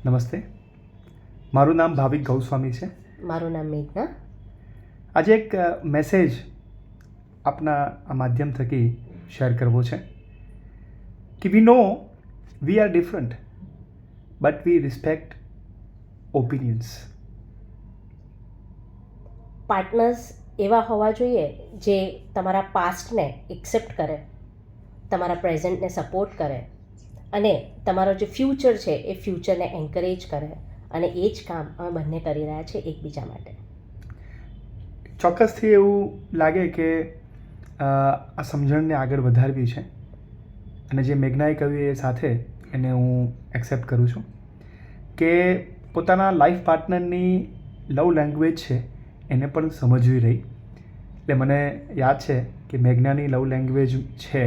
નમસ્તે, મારું નામ ભાવિક ગૌસ્વામી છે. મારું નામ મેઘના. આજે એક મેસેજ આપના આ માધ્યમ થકી શેર કરવો છે કે we know we are different but we respect opinions. Partners એવા હોવા જોઈએ જે તમારા પાસ્ટને એક્સેપ્ટ કરે, તમારા પ્રેઝન્ટને સપોર્ટ કરે અને તમારો જે ફ્યુચર છે એ ફ્યુચરને એન્કરેજ કરે. અને એ જ કામ અમે બંને કરી રહ્યા છીએ એકબીજા માટે. ચોક્કસથી એવું લાગે કે આ સમજણને આગળ વધારવી છે અને જે મેઘનાએ કહ્યું એ સાથે એને હું એક્સેપ્ટ કરું છું કે પોતાના લાઈફ પાર્ટનરની લવ લેંગ્વેજ છે એને પણ સમજવી રહી. એટલે મને યાદ છે કે મેઘનાની લવ લેંગ્વેજ છે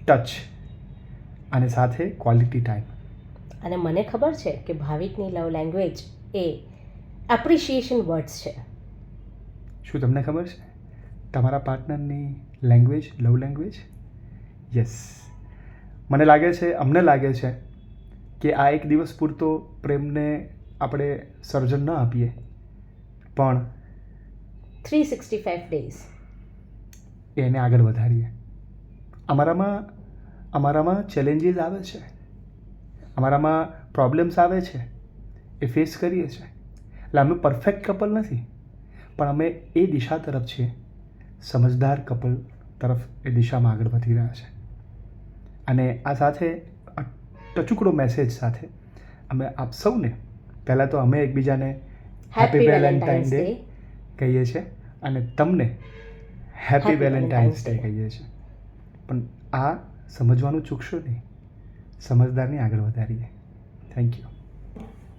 ટચ અને સાથે ક્વોલિટી ટાઈમ. અને મને ખબર છે કે ભાવિકની લવ લેંગ્વેજ એ એપ્રિશિએશન વર્ડ્સ છે. શું તમને ખબર છે તમારા પાર્ટનરની લેંગ્વેજ, લવ લેંગ્વેજ? યસ, મને લાગે છે, અમને લાગે છે કે આ એક દિવસ પૂરતો પ્રેમને આપણે સર્જન ન આપીએ પણ 365 ડેઝ એને આગળ વધારીએ. અમારામાં ચેલેન્જીસ આવે છે, અમારામાં પ્રોબ્લેમ્સ આવે છે, એ ફેસ કરીએ છીએ. એટલે અમે પરફેક્ટ કપલ નથી પણ અમે એ દિશા તરફ છીએ, સમજદાર કપલ તરફ એ દિશામાં આગળ વધી રહ્યા છે. અને આ સાથે ટચુકડો મેસેજ સાથે અમે આપ સૌને પહેલાં તો અમે એકબીજાને હેપી વેલેન્ટાઇન્સ ડે કહીએ છીએ અને તમને હેપી વેલેન્ટાઇન્સ ડે કહીએ છીએ. પણ આ સમજવાનું ચૂકશો નહીં, સમજદારની આગળ વધારીએ. Thank you.